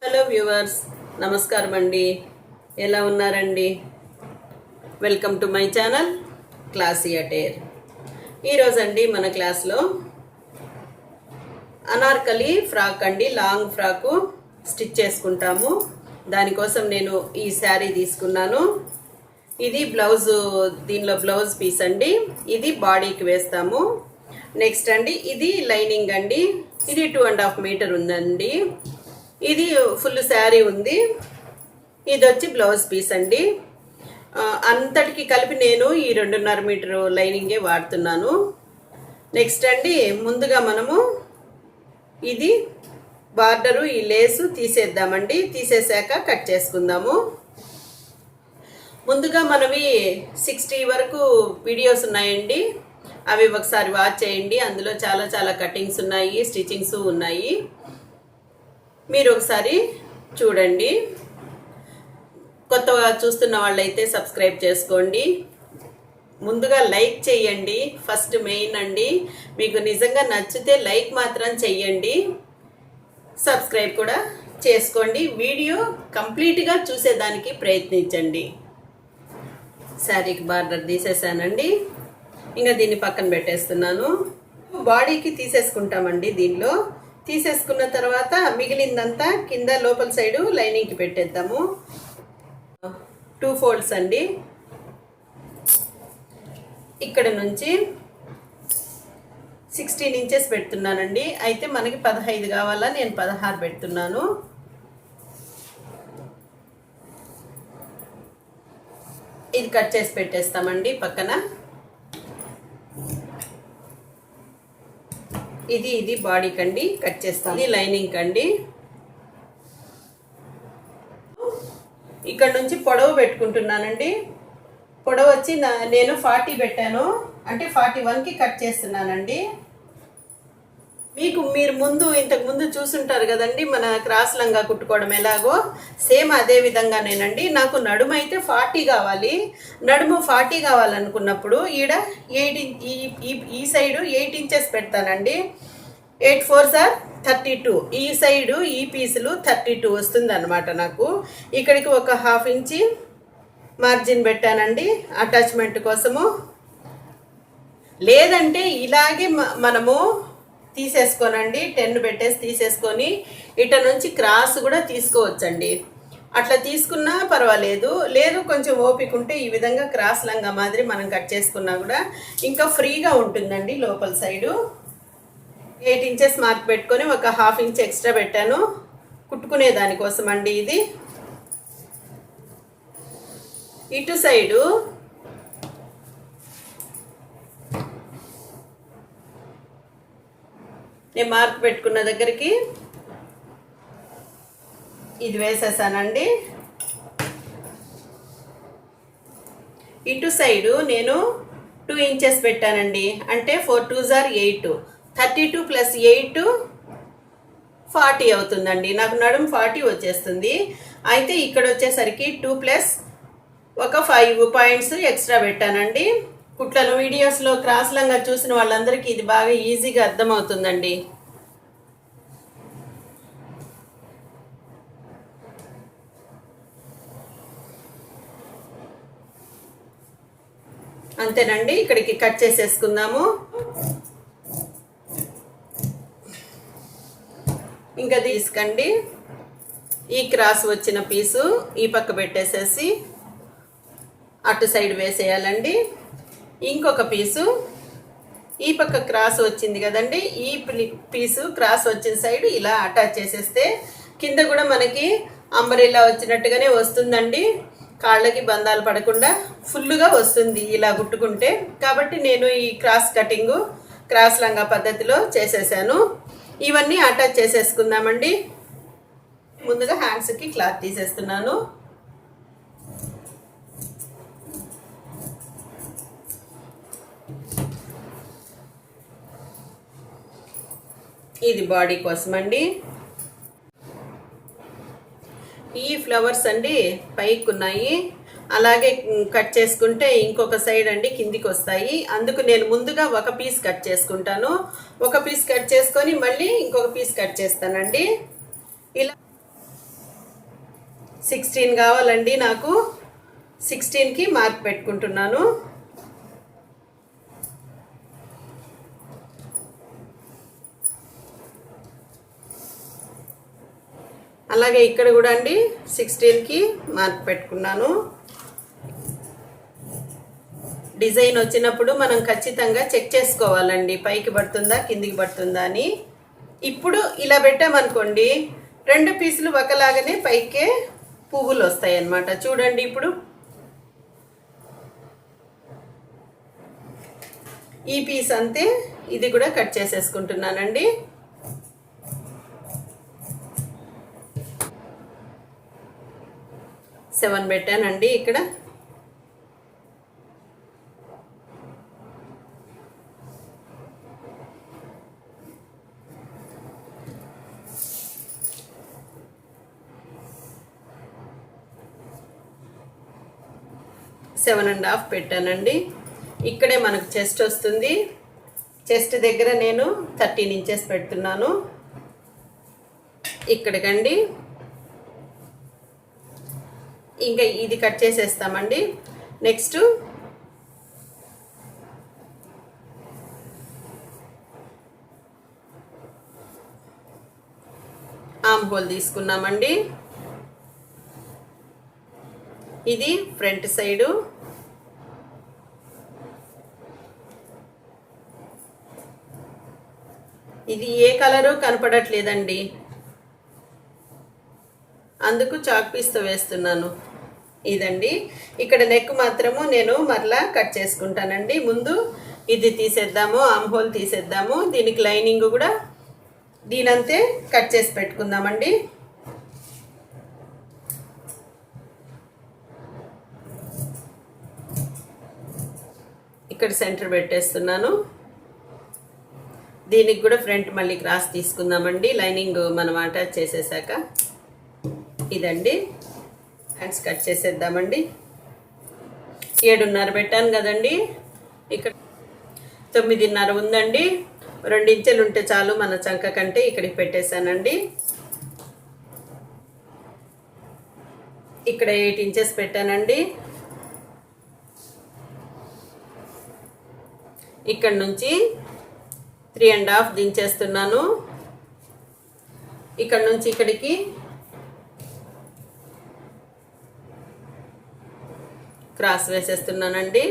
Hello viewers, నమస్కారం అండి. ఎలా ఉన్నారండి? Welcome to my channel classy attire. ఈరోజు అండి మన క్లాస్లో అనార్కలి ఫ్రాక్ అండి, లాంగ్ ఫ్రాకు స్టిచ్ చేసుకుంటాము. దానికోసం నేను ఈ శారీ తీసుకున్నాను. ఇది బ్లౌజ్, దీనిలో బ్లౌజ్ పీస్ అండి. ఇది బాడీకి వేస్తాము. నెక్స్ట్ అండి ఇది లైనింగ్ అండి. ఇది 2.5 మీటర్ ఉందండి. ఇది ఫుల్ శారీ ఉంది. ఇది వచ్చి బ్లౌజ్ పీస్ అండి. అంతటికి కలిపి నేను ఈ 2.5 మీటర్ లైనింగే వాడుతున్నాను. నెక్స్ట్ అండి ముందుగా మనము ఇది బార్డరు, ఈ లేసు తీసేద్దామండి. తీసేసాక కట్ చేసుకుందాము. ముందుగా మనవి 60 వరకు వీడియోస్ ఉన్నాయండి. అవి ఒకసారి వాచ్ చేయండి. అందులో చాలా కటింగ్స్ ఉన్నాయి, స్టిచ్చింగ్స్ ఉన్నాయి. మీరు ఒకసారి చూడండి. కొత్తగా చూస్తున్న వాళ్ళైతే సబ్స్క్రైబ్ చేసుకోండి. ముందుగా లైక్ చేయండి, ఫస్ట్ మెయిన్ అండి. మీకు నిజంగా నచ్చితే లైక్ మాత్రం చెయ్యండి, సబ్స్క్రైబ్ కూడా చేసుకోండి. వీడియో కంప్లీట్గా చూసేదానికి ప్రయత్నించండి. శారీకి బార్డర్ తీసేసానండి. ఇంకా దీన్ని పక్కన పెట్టేస్తున్నాను. బాడీకి తీసేసుకుంటామండి. దీనిలో తీసేసుకున్న తర్వాత మిగిలిందంతా కింద లోపల సైడు లైనింగ్కి పెట్టేద్దాము. 2 ఫోల్డ్స్ అండి. ఇక్కడ నుంచి 16 ఇంచెస్ పెడుతున్నానండి. అయితే మనకి 15 కావాలా, నేను 16 పెడుతున్నాను. ఇది కట్ చేసి పెట్టేస్తామండి పక్కన. ఇది బాడీ కండి కట్ చేస్తాం. ఇది లైనింగ్ కండి. ఇక్కడ నుంచి పొడవు పెట్టుకుంటున్నానండి. పొడవు వచ్చి నేను 40 పెట్టాను, అంటే 41కి కట్ చేస్తున్నానండి. మీరు ఇంతకు ముందు చూసుంటారు కదండి మన క్రాస్ లంగా కుట్టుకోవడం ఎలాగో, సేమ్ అదే విధంగానేనండి. నాకు నడుము అయితే 40 కావాలి. నడుము 40 కావాలనుకున్నప్పుడు ఈడ 8 ఈ సైడు 8 ఇంచెస్ పెడతానండి. 8 4s are 32. ఈ సైడు ఈ పీసులు 32 వస్తుంది అనమాట. నాకు ఇక్కడికి ఒక 1/2 ఇంచి మార్జిన్ పెట్టానండి అటాచ్మెంట్ కోసము. లేదంటే ఇలాగే మనము తీసేసుకోనండి, 10 పెట్టేసి తీసేసుకొని ఇట నుంచి క్రాస్ కూడా తీసుకోవచ్చండి. అట్లా తీసుకున్నా పర్వాలేదు. లేదు కొంచెం ఓపిక ఉంటే ఈ విధంగా క్రాస్ లంగా మాదిరి మనం కట్ చేసుకున్నా కూడా ఇంకా ఫ్రీగా ఉంటుందండి. లోపల సైడు 8 ఇంచెస్ మార్క్ పెట్టుకొని ఒక 1/2 ఇంచ్ ఎక్స్ట్రా పెట్టాను కుట్టుకునే దానికోసం అండి. ఇది ఇటు సైడు నేను మార్క్ పెట్టుకున్న దగ్గరికి ఇది వేసేసానండి. ఇటు సైడు నేను 2 ఇంచెస్ పెట్టానండి. అంటే 4 2s are 8. 32 + 8 40 అవుతుందండి. నాకు నడుము 40 వచ్చేస్తుంది. అయితే ఇక్కడ వచ్చేసరికి 2 + ఒక 5 పాయింట్స్ ఎక్స్ట్రా పెట్టానండి. కుట్లను వీడియోస్లో క్రాస్ లంగా చూసిన వాళ్ళందరికీ ఇది బాగా ఈజీగా అర్థమవుతుందండి. అంతేనండి. ఇక్కడికి కట్ చేసేసుకుందాము. ఇంకా తీసుకోండి. ఈ క్రాస్ వచ్చిన పీసు ఈ పక్క పెట్టేసేసి అటు సైడ్ వేసేయాలండి. ఇంకొక పీసు ఈ పక్క క్రాస్ వచ్చింది కదండి, ఈ పీసు క్రాస్ వచ్చిన సైడ్ ఇలా అటాచ్ చేసేస్తే కింద కూడా మనకి అంబరెల్లా వచ్చినట్టుగానే వస్తుందండి. కాళ్ళకి బంధాలు పడకుండా ఫుల్గా వస్తుంది ఇలా కుట్టుకుంటే. కాబట్టి నేను ఈ క్రాస్ కటింగు క్రాస్ లంగా పద్ధతిలో చేసేసాను. ఇవన్నీ అటాచ్ చేసేసుకుందామండి. ముందుగా హ్యాండ్స్కి క్లాత్ తీసేస్తున్నాను. ఇది బాడీ కోసం అండి. ఈ ఫ్లవర్స్ అండి పైకి ఉన్నాయి, అలాగే కట్ చేసుకుంటే ఇంకొక సైడ్ అండి కిందికి వస్తాయి. అందుకు నేను ముందుగా ఒక పీస్ కట్ చేసుకుంటాను. ఒక పీస్ కట్ చేసుకొని మళ్ళీ ఇంకొక పీస్ కట్ చేస్తానండి. ఇలా 16 కావాలండి నాకు. 16కి మార్క్ పెట్టుకుంటున్నాను. అలాగే ఇక్కడ కూడా అండి 16కి మార్క్ పెట్టుకున్నాను. డిజైన్ వచ్చినప్పుడు మనం ఖచ్చితంగా చెక్ చేసుకోవాలండి, పైకి పడుతుందా కిందికి పడుతుందా అని. ఇప్పుడు ఇలా పెట్టామనుకోండి 2 పీసులు ఒకలాగానే పైకే పువ్వులు వస్తాయి అన్నమాట. చూడండి ఇప్పుడు ఈ పీస్ అంతే, ఇది కూడా కట్ చేసేసుకుంటున్నానండి. సెవెన్ పెట్టానండి ఇక్కడ. సెవెన్ అండ్ హాఫ్ పెట్టానండి. ఇక్కడే మనకు చెస్ట్ వస్తుంది. చెస్ట్ దగ్గర నేను 13 ఇంచెస్ పెడుతున్నాను. ఇక్కడికండి ఇంకా ఇది కట్ చేసేస్తామండి. నెక్స్ట్ ఆర్మ్ హోల్ తీసుకున్నామండి. ఇది ఫ్రంట్ సైడు. ఇది ఏ కలరు కనపడట్లేదండి, అందుకు చాక్ పీస్తో వేస్తున్నాను. ఇదండి ఇక్కడ నెక్ మాత్రము నేను మరలా కట్ చేసుకుంటానండి. ముందు ఇది తీసేద్దాము, ఆర్మ్ హోల్ తీసేద్దాము. దీనికి లైనింగ్ కూడా దీనంతే కట్ చేసి పెట్టుకుందామండి. ఇక్కడ సెంటర్ పెట్టేస్తున్నాను. దీనికి కూడా ఫ్రంట్ మళ్ళీ క్రాస్ తీసుకుందామండి, లైనింగ్ మనం అటాచ్ చేసేసాక. ఇదండి హ్యాండ్స్ కట్ చేసేద్దామండి. 7.5 పెట్టాను కదండి, ఇక్కడ 9.5 ఉందండి. 2 ఇంచెలు ఉంటే చాలు మన చంక కంటే. ఇక్కడికి పెట్టేశానండి. ఇక్కడ 8 ఇంచెస్ పెట్టానండి. ఇక్కడ నుంచి 3.5 దించేస్తున్నాను. ఇక్కడ నుంచి ఇక్కడికి క్రాస్ వేసేస్తున్నానండి.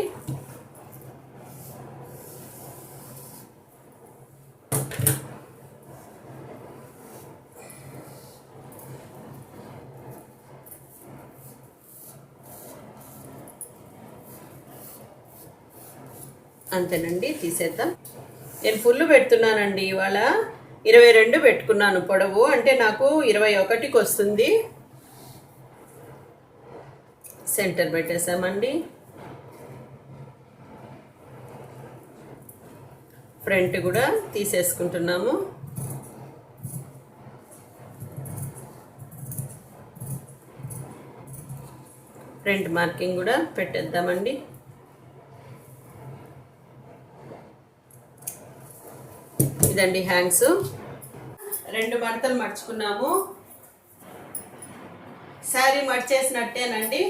అంతేనండి, తీసేద్దాం. నేను ఫుల్ పెడుతున్నానండి ఇవాళ. 22 పెట్టుకున్నాను పొడవు, అంటే నాకు 21కి వస్తుంది. సెంటర్ పెట్టేసామండి. ఫ్రంట్ కూడా తీసేసుకుంటున్నాము. ఫ్రంట్ మార్కింగ్ కూడా పెట్టేద్దామండి. ఇదండి హ్యాండ్స్. 2 మడతలు మర్చుకున్నాము. శారీ మర్చేసినట్టేనండి.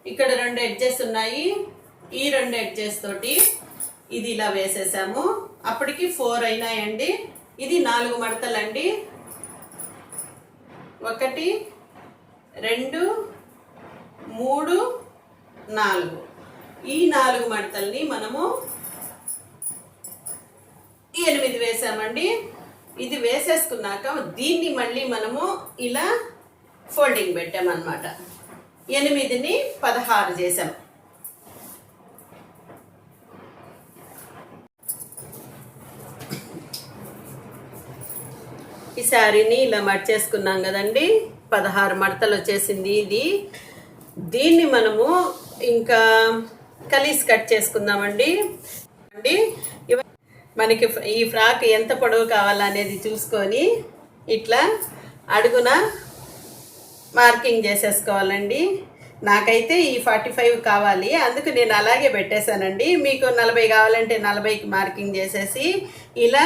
ఇక్కడ 2 ఎడ్జెస్ ఉన్నాయి. ఈ 2 ఎడ్జెస్ తోటి ఇది ఇలా వేసేసాము. అప్పటికి 4 అయినాయండి. ఇది 4 మడతలండి. 1 2 3 4. ఈ 4 మడతల్ని మనము 8 వేసామండి. ఇది వేసేసుకున్నాక దీన్ని మళ్ళీ మనము ఇలా ఫోల్డింగ్ పెట్టామన్నమాట. 8ని 16 చేసాం. ఈ శారీని ఇలా మర్చేసుకున్నాం కదండి. 16 మడతలు వచ్చేసింది ఇది. దీన్ని మనము ఇంకా కలీస్ కట్ చేసుకుందామండి. మనకి ఈ ఫ్రాక్ ఎంత పొడవు కావాలనేది చూసుకొని ఇట్లా అడుగున మార్కింగ్ చేసేసుకోవాలండి. నాకైతే ఈ 45 కావాలి, అందుకు నేను అలాగే పెట్టేశానండి. మీకు 40 కావాలంటే 40కి మార్కింగ్ చేసేసి ఇలా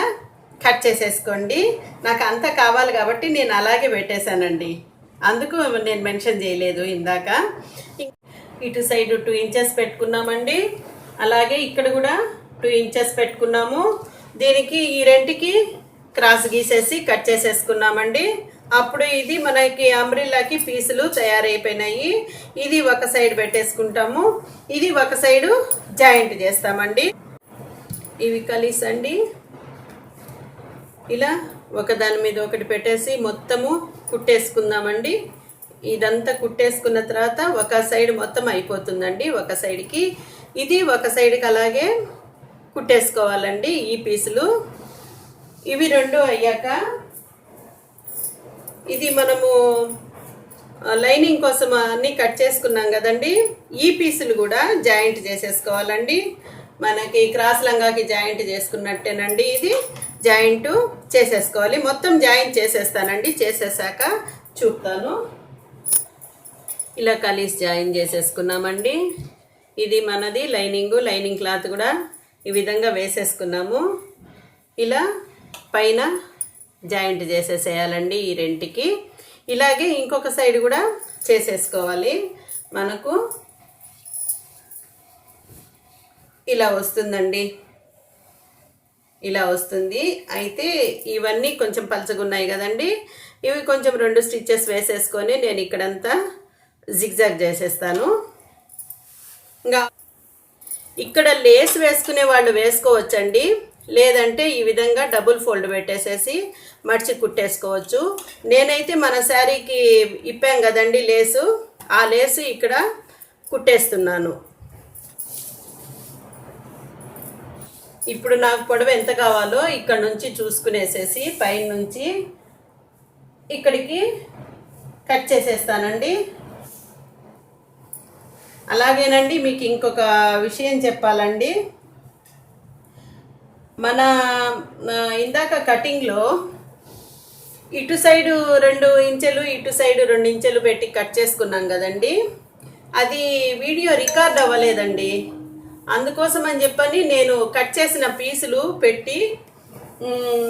కట్ చేసేసుకోండి. నాకు అంత కావాలి కాబట్టి నేను అలాగే పెట్టేశానండి. అందుకు నేను మెన్షన్ చేయలేదు ఇందాక. ఇటు సైడ్ 2 ఇంచెస్ పెట్టుకున్నామండి. అలాగే ఇక్కడ కూడా 2 ఇంచెస్ పెట్టుకున్నాము. దీనికి ఈ రెంటికి క్రాస్ గీసేసి కట్ చేసేసుకున్నామండి. అప్పుడు ఇది మనకి అంబ్రిల్లాకి పీసులు తయారైపోయినాయి. ఇది ఒక సైడ్ పెట్టేసుకుంటాము, ఇది ఒక సైడు జాయింట్ చేస్తామండి. ఇవి కలిసండి ఇలా ఒకదాని మీద ఒకటి పెట్టేసి మొత్తము కుట్టేసుకుందామండి. ఇదంతా కుట్టేసుకున్న తర్వాత ఒక సైడ్ మొత్తం అయిపోతుందండి ఒక సైడ్కి. ఇది ఒక సైడ్కి అలాగే కుట్టేసుకోవాలండి ఈ పీసులు. ఇవి 2 అయ్యాక ఇది మనము లైనింగ్ కోసం అన్నీ కట్ చేసుకున్నాం కదండి, ఈ పీసులు కూడా జాయింట్ చేసేసుకోవాలండి. మనకి క్రాస్ లంగాకి జాయింట్ చేసుకున్నట్టేనండి. ఇది జాయింట్ చేసేసుకోవాలి. మొత్తం జాయింట్ చేసేస్తానండి, చేసేసాక చూపుతాను. ఇలా కలిసి జాయిన్ చేసేసుకున్నామండి. ఇది మనది లైనింగ్ క్లాత్ కూడా ఈ విధంగా వేసేసుకున్నాము. ఇలా పైన జాయింట్ చేసేసేయాలండి ఈ రెంటికి. ఇలాగే ఇంకొక సైడ్ కూడా చేసేసుకోవాలి. మనకు ఇలా వస్తుందండి, ఇలా వస్తుంది. అయితే ఇవన్నీ కొంచెం పలచగున్నాయి కదండి, ఇవి కొంచెం 2 స్టిచ్చెస్ వేసేసుకొని నేను ఇక్కడంతా జిగ్జాగ్ చేసేస్తాను. ఇంకా ఇక్కడ లేస్ వేసుకునే వాళ్ళు వేసుకోవచ్చండి, లేదంటే ఈ విధంగా డబుల్ ఫోల్డ్ పెట్టేసేసి మడిచి కుట్టేసుకోవచ్చు. నేనైతే మన శారీకి ఇప్పాం కదండి లేసు, ఆ లేసు ఇక్కడ కుట్టేస్తున్నాను. ఇప్పుడు నాకు పొడవు ఎంత కావాలో ఇక్కడ నుంచి చూసుకునేసేసి పైన నుంచి ఇక్కడికి కట్ చేసేస్తానండి. అలాగేనండి, మీకు ఇంకొక విషయం చెప్పాలండి. మన ఇందాక కటింగ్లో ఇటు సైడు 2 ఇంచెలు ఇటు సైడు 2 ఇంచెలు పెట్టి కట్ చేసుకున్నాం కదండి, అది వీడియో రికార్డ్ అవ్వలేదండి. అందుకోసం అని చెప్పని నేను కట్ చేసిన పీసులు పెట్టి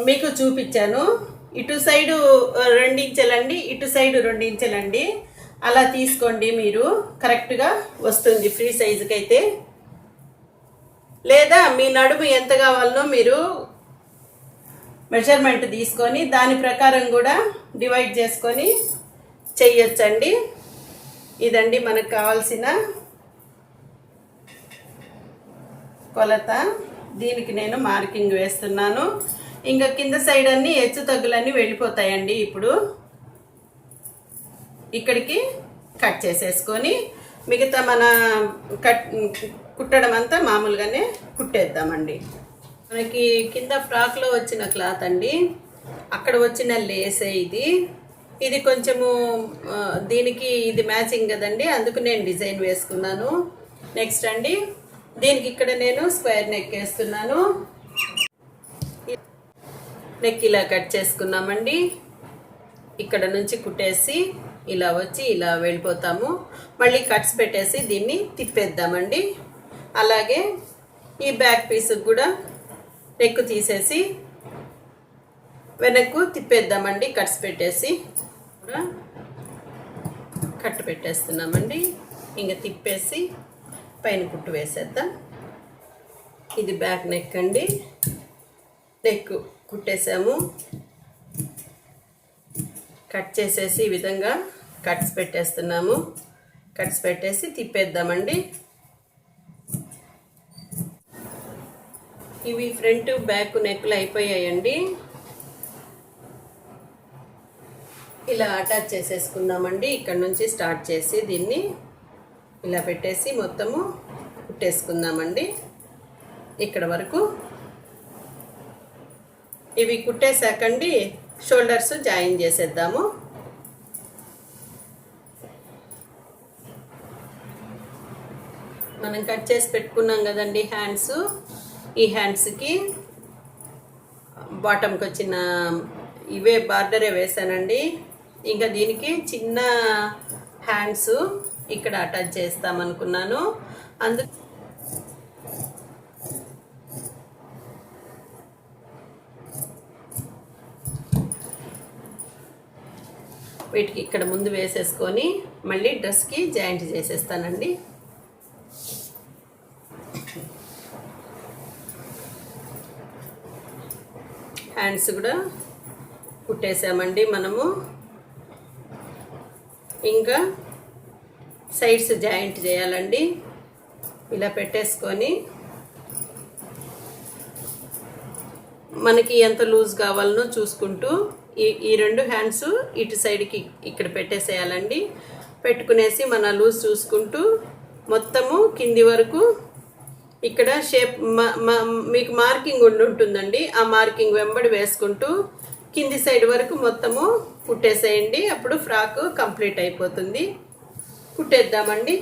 మీకు చూపించాను. ఇటు సైడు 2 ఇంచెలండి, ఇటు సైడు 2 ఇంచెలండి. అలా తీసుకోండి, మీరు కరెక్ట్గా వస్తుంది ఫ్రీ సైజుకి అయితే. లేదా మీ నడుము ఎంత కావాలనో మీరు మెజర్మెంట్ తీసుకొని దాని ప్రకారం కూడా డివైడ్ చేసుకొని చెయ్యొచ్చండి. ఇదండి మనకు కావాల్సిన కొలత. దీనికి నేను మార్కింగ్ వేస్తున్నాను. ఇంకా కింద సైడ్ అన్ని హెచ్చు తగ్గులన్నీ వెళ్ళిపోతాయండి. ఇప్పుడు ఇక్కడికి కట్ చేసేసుకొని మిగతా మన కుట్టడం అంతా మామూలుగానే కుట్టేద్దామండి. మనకి కింద ఫ్రాక్లో వచ్చిన క్లాత్ అండి, అక్కడ వచ్చిన లేసే ఇది కొంచెము దీనికి ఇది మ్యాచింగ్ కదండి, అందుకు నేను డిజైన్ వేసుకున్నాను. నెక్స్ట్ అండి, దీనికి ఇక్కడ నేను స్క్వేర్ నెక్ వేస్తున్నాను. నెక్ ఇలా కట్ చేసుకున్నామండి. ఇక్కడ నుంచి కుట్టేసి ఇలా వచ్చి ఇలా వెళ్ళిపోతాము. మళ్ళీ కట్స్ పెట్టేసి దీన్ని తిప్పేద్దామండి. అలాగే ఈ బ్యాక్ పీస్ కూడా నెక్ తీసేసి వెనక్కు తిప్పేద్దామండి. కట్స్ పెట్టేసి కూడా కట్ పెట్టేస్తున్నామండి. ఇంకా తిప్పేసి పైన కుట్టు వేసేద్దాం. ఇది బ్యాక్ నెక్ అండి. నెక్ కుట్టేసాము. కట్ చేసేసి ఈ విధంగా కట్స్ పెట్టేస్తున్నాము. కట్స్ పెట్టేసి తిప్పేద్దామండి. ఇవి ఫ్రంట్ బ్యాక్ నెక్లు అయిపోయాయండి. ఇలా అటాచ్ చేసేసుకుందామండి. ఇక్కడ నుంచి స్టార్ట్ చేసి దీన్ని ఇలా పెట్టేసి మొత్తము కుట్టేసుకుందామండి. ఇక్కడ వరకు ఇవి కుట్టేసాకండి షోల్డర్స్ జాయిన్ చేసేద్దాము. మనం కట్ చేసి పెట్టుకున్నాం కదండి హ్యాండ్స్, ఈ హ్యాండ్స్కి బాటంకి వచ్చిన ఇవే బార్డరే వేసానండి. ఇంకా దీనికి చిన్న హ్యాండ్స్ ఇక్కడ అటాచ్ చేస్తామనుకున్నాను. అందుకు వీటికి ఇక్కడ ముందు వేసేసుకొని మళ్ళీ డ్రెస్కి జాయింట్ చేసేస్తానండి. హ్యాండ్స్ కూడా కుట్టేసామండి మనము. ఇంకా సైడ్స్ జాయింట్ చేయాలండి. ఇలా పెట్టేసుకొని మనకి ఎంత లూజ్ కావాలనో చూసుకుంటూ ఈ రెండు హ్యాండ్స్ ఇటు సైడ్కి ఇక్కడ పెట్టేసేయాలండి. పెట్టుకునేసి మన లూజ్ చూసుకుంటూ మొత్తము కింది వరకు ఇక్కడ షేప్ మీకు మార్కింగ్ ఉంటుందండి. ఆ మార్కింగ్ వెంబడి వేసుకుంటూ కింది సైడ్ వరకు మొత్తము కుట్టేసేయండి. అప్పుడు ఫ్రాక్ కంప్లీట్ అయిపోతుంది. కుట్టేద్దామండి.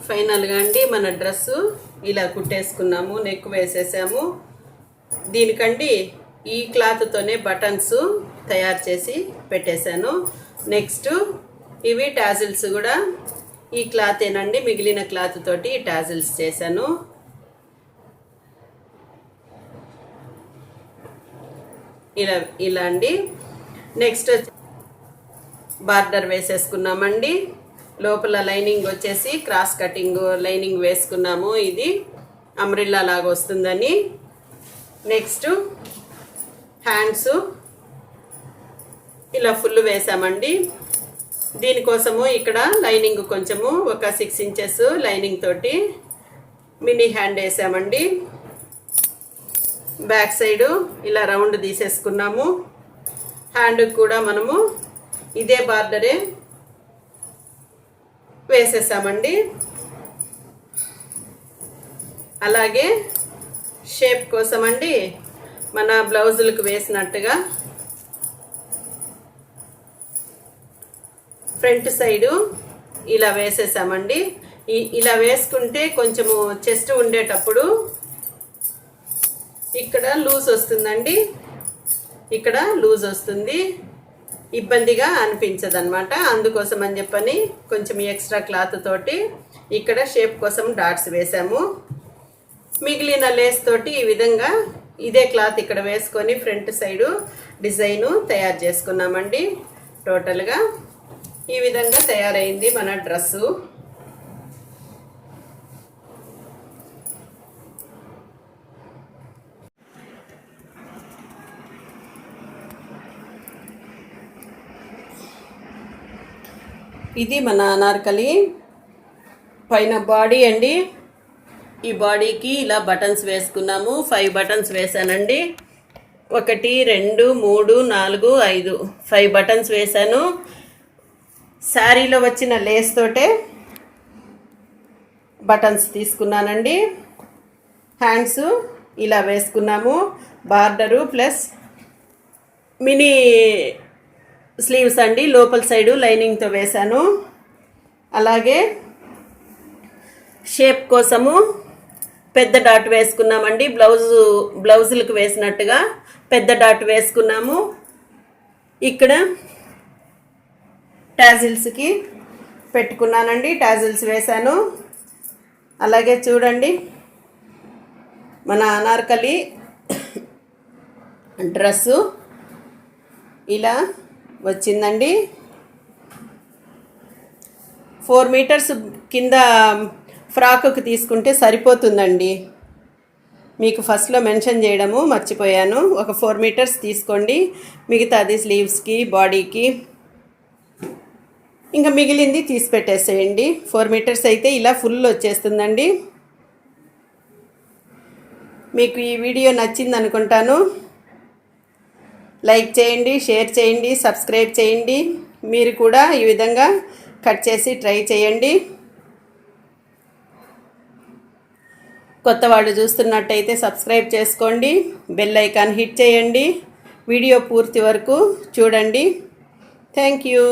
ఫైనల్గా అండి మన డ్రెస్సు ఇలా కుట్టేసుకున్నాము. నెక్ వేసేసాము. దీనికండి ఈ క్లాత్తోనే బటన్స్ తయారు చేసి పెట్టేశాను. నెక్స్ట్ ఇవి టాజిల్స్ కూడా ఈ క్లాతేనండి. మిగిలిన క్లాత్ తోటి టాజిల్స్ చేశాను. ఇలా అండి. నెక్స్ట్ బార్డర్ వేసేసుకున్నామండి. లోపల లైనింగ్ వచ్చేసి క్రాస్ కటింగ్ లైనింగ్ వేసుకున్నాము. ఇది అంబ్రెల్లా లాగా వస్తుందని. నెక్స్ట్ హ్యాండ్స్ ఇలా ఫుల్ వేసామండి. దీనికోసము ఇక్కడ లైనింగ్ కొంచెము ఒక 6 ఇంచెస్ లైనింగ్ తోటి మినీ హ్యాండ్ వేసామండి. బ్యాక్ సైడు ఇలా రౌండ్ తీసేసుకున్నాము. హ్యాండ్ కూడా మనము ఇదే బార్డరే వేసేసామండి. అలాగే షేప్ కోసం అండి మన బ్లౌజులకు వేసినట్టుగా ఫ్రంట్ సైడు ఇలా వేసేసామండి. ఇలా వేసుకుంటే కొంచెము చెస్ట్ ఉండేటప్పుడు ఇక్కడ లూజ్ వస్తుందండి. ఇక్కడ లూజ్ వస్తుంది, ఇబ్బందిగా అనిపించదు అనమాట. అందుకోసం అని చెప్పని కొంచెం ఎక్స్ట్రా క్లాత్ తోటి ఇక్కడ షేప్ కోసం డాట్స్ వేసాము. మిగిలిన లేస్ తోటి ఈ విధంగా ఇదే క్లాత్ ఇక్కడ వేసుకొని ఫ్రంట్ సైడు డిజైను తయారు చేసుకున్నామండి. టోటల్గా ఈ విధంగా తయారైంది మన డ్రెస్సు. ఇది మన అనార్కలి పైన బాడీ అండి. ఈ బాడీకి ఇలా బటన్స్ వేసుకున్నాము. 5 బటన్స్ వేసానండి. 1 2 3 4 5 5 బటన్స్ వేసాను. శారీలో వచ్చిన లేస్ తోటే బటన్స్ తీసుకున్నానండి. హ్యాండ్స్ ఇలా వేసుకున్నాము. బార్డరు ప్లస్ మినీ స్లీవ్స్ అండి. లోపల సైడు లైనింగ్తో వేశాను. అలాగే షేప్ కోసము పెద్ద డాట్ వేసుకున్నామండి. బ్లౌజులకు వేసినట్టుగా పెద్ద డాట్ వేసుకున్నాము. ఇక్కడ టాజిల్స్కి పెట్టుకున్నానండి. టాజిల్స్ వేశాను. అలాగే చూడండి మన అనార్కలి డ్రెస్సు ఇలా వచ్చిందండి. 4 మీటర్స్ కింద ఫ్రాక్కి తీసుకుంటే సరిపోతుందండి. మీకు ఫస్ట్లో మెన్షన్ చేయడము మర్చిపోయాను. ఒక 4 మీటర్స్ తీసుకోండి. మిగతాది స్లీవ్స్కి బాడీకి ఇంకా మిగిలింది తీసి పెట్టేసేయండి. 4 మీటర్స్ అయితే ఇలా ఫుల్ వచ్చేస్తుందండి. మీకు ఈ వీడియో నచ్చింది అనుకుంటాను. లైక్ చేయండి, షేర్ చేయండి, సబ్స్క్రైబ్ చేయండి. మీరు కూడా ఈ విధంగా కట్ చేసి ట్రై చేయండి. కొత్త వాళ్ళు చూస్తున్నట్టయితే సబ్స్క్రైబ్ చేసుకోండి. బెల్ ఐకాన్ హిట్ చేయండి. వీడియో పూర్తి వరకు చూడండి. Thank you.